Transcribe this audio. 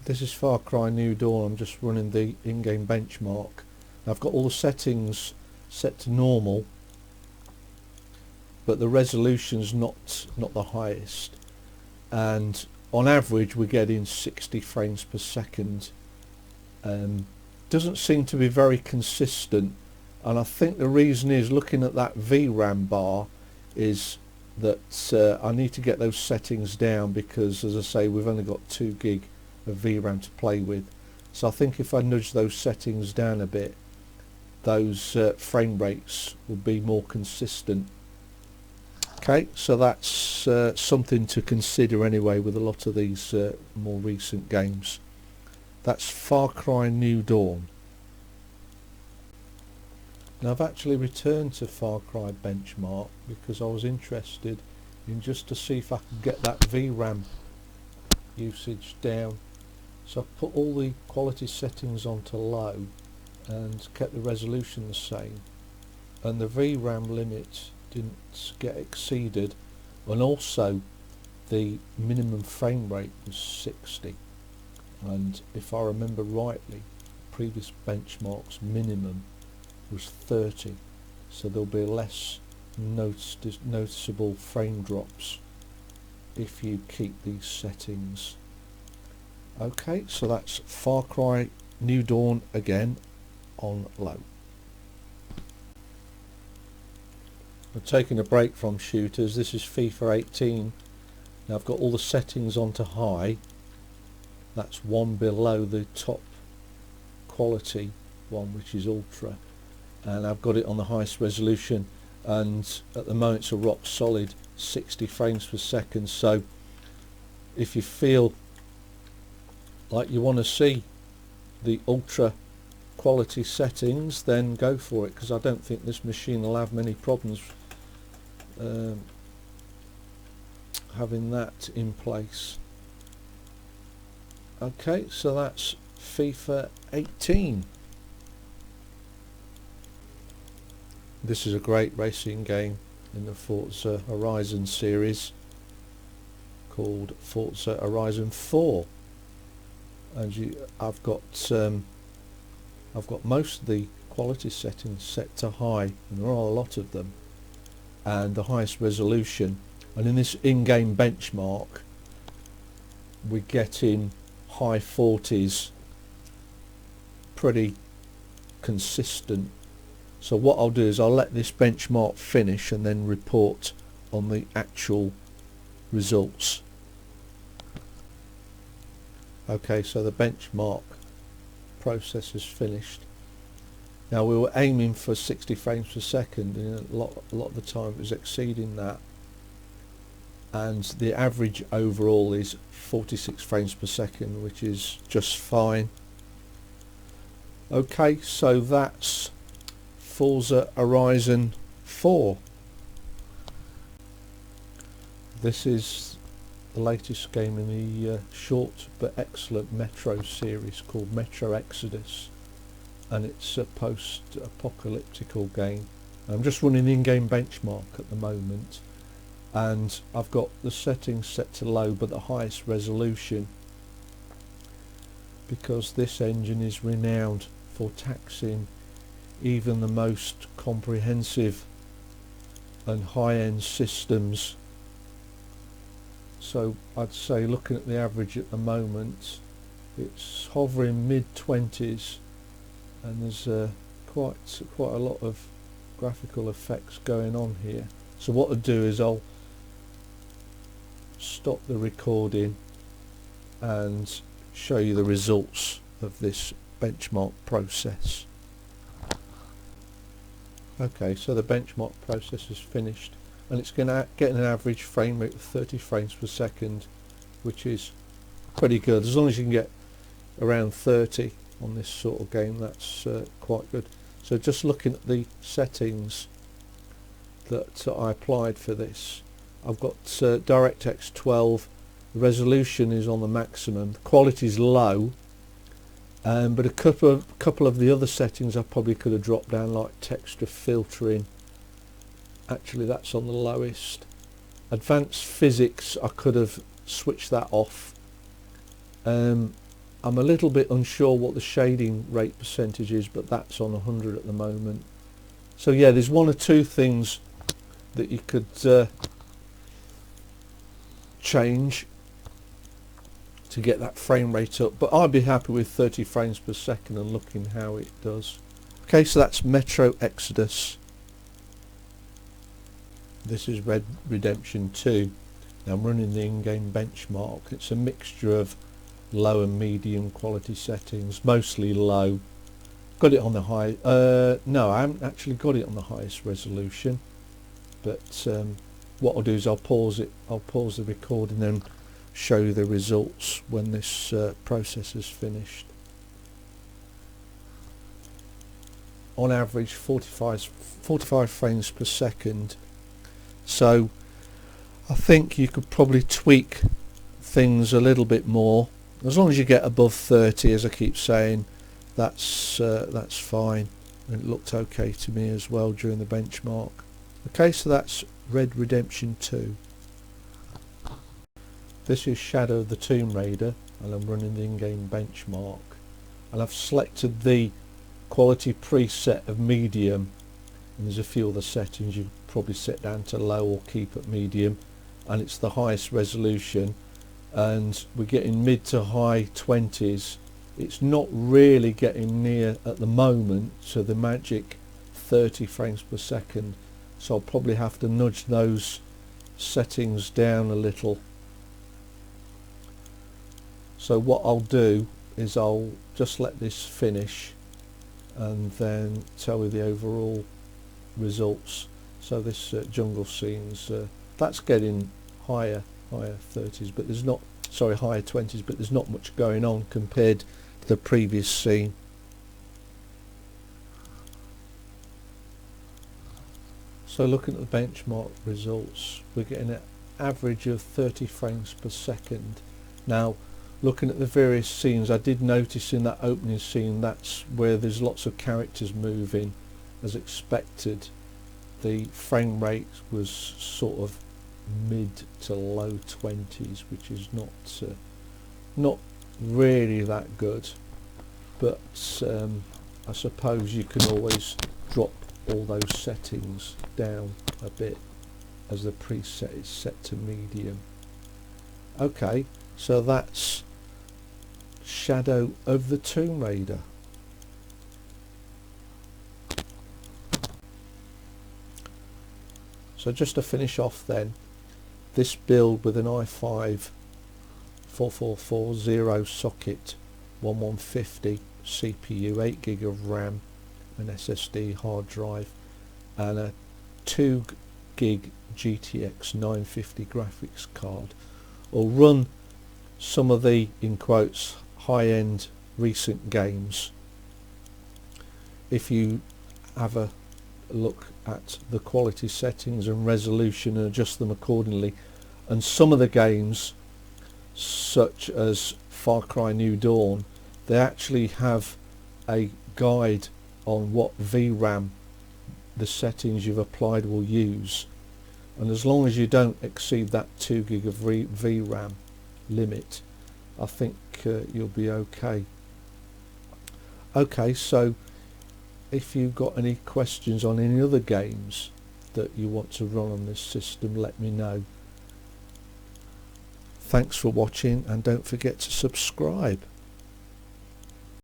This is Far Cry New Dawn. I'm just running the in-game benchmark. I've got all the settings set to normal, but the resolution's not the highest, and on average we're getting 60 frames per second. Doesn't seem to be very consistent, and I think the reason is, looking at that VRAM bar, is that I need to get those settings down, because as I say, we've only got 2 gig of VRAM to play with. So I think if I nudge those settings down a bit, those frame rates will be more consistent. Okay, so that's something to consider anyway with a lot of these more recent games. That's Far Cry New Dawn. Now I've actually returned to Far Cry benchmark because I was interested in just to see if I could get that VRAM usage down. So I've put all the quality settings onto low and kept the resolution the same, and the VRAM limit didn't get exceeded, and also the minimum frame rate was 60, and if I remember rightly, previous benchmarks minimum was 30, so there'll be less noticeable frame drops if you keep these settings. Okay, so that's Far Cry New Dawn again on low. We're taking a break from shooters. This is FIFA 18. Now I've got all the settings onto high. That's one below the top quality one, which is ultra, and I've got it on the highest resolution, and at the moment it's a rock solid 60 frames per second. So if you feel like you want to see the ultra quality settings, then go for it, because I don't think this machine will have many problems having that in place. Okay, so that's FIFA 18. This is a great racing game in the Forza Horizon series called Forza Horizon 4, and I've got most of the quality settings set to high, and there are a lot of them, and the highest resolution. And in this in-game benchmark we're getting high 40s, pretty consistent. So what I'll do is I'll let this benchmark finish and then report on the actual results. Okay, so the benchmark process is finished. Now we were aiming for 60 frames per second, and a lot of the time it was exceeding that, and the average overall is 46 frames per second, which is just fine. Okay, so that's Forza Horizon 4. This is the latest game in the short but excellent Metro series called Metro Exodus, and it's a post-apocalyptical game. I'm just running the in-game benchmark at the moment, and I've got the settings set to low but the highest resolution, because this engine is renowned for taxing even the most comprehensive and high-end systems. So I'd say, looking at the average at the moment, it's hovering mid-20s, and there's quite a lot of graphical effects going on here. So what I'll do is I'll stop the recording and show you the results of this benchmark process. Okay, so the benchmark process is finished, and it's going to get an average frame rate of 30 frames per second, which is pretty good. As long as you can get around 30 on this sort of game, that's quite good. So just looking at the settings that I applied for this, I've got DirectX 12, the resolution is on the maximum, the quality is low, but a couple of the other settings I probably could have dropped down, like texture filtering. Actually that's on the lowest. Advanced physics, I could have switched that off. I'm a little bit unsure what the shading rate percentage is, but that's on 100 at the moment. So yeah, there's one or two things that you could change to get that frame rate up, but I'd be happy with 30 frames per second and looking how it does. Okay, so that's Metro Exodus. This is Red Redemption 2. Now I'm running the in-game benchmark. It's a mixture of low and medium quality settings, mostly low. Got it on the high, no, I haven't actually got it on the highest resolution, but what I'll do is I'll pause the recording and show you the results when this process is finished. On average 45 frames per second. So I think you could probably tweak things a little bit more. As long as you get above 30, as I keep saying, that's fine. And it looked okay to me as well during the benchmark. Okay, so that's Red Redemption 2. This is Shadow of the Tomb Raider, and I'm running the in-game benchmark. And I've selected the quality preset of medium, and there's a few other settings you probably set down to low or keep at medium, and it's the highest resolution, and we're getting mid to high 20s. It's not really getting near at the moment to the magic 30 frames per second, so I'll probably have to nudge those settings down a little. So what I'll do is I'll just let this finish and then tell you the overall results. So this jungle scenes, that's getting higher 30s, but there's not, sorry, higher 20s, but there's not much going on compared to the previous scene. So looking at the benchmark results, we're getting an average of 30 frames per second. Now looking at the various scenes, I did notice in that opening scene, that's where there's lots of characters moving. As expected, the frame rate was sort of mid to low 20s, which is not really that good, but I suppose you can always drop all those settings down a bit as the preset is set to medium. Okay, so that's Shadow of the Tomb Raider. So just to finish off then, this build with an i5 4440 socket, 1150 CPU, 8GB of RAM, an SSD hard drive, and a 2GB GTX 950 graphics card, will run some of the, in quotes, high-end recent games. If you have a look at the quality settings and resolution and adjust them accordingly, and some of the games such as Far Cry New Dawn, they actually have a guide on what VRAM the settings you've applied will use, and as long as you don't exceed that 2GB of VRAM limit, I think you'll be okay. Okay, so if you've got any questions on any other games that you want to run on this system, let me know. Thanks for watching, and don't forget to subscribe.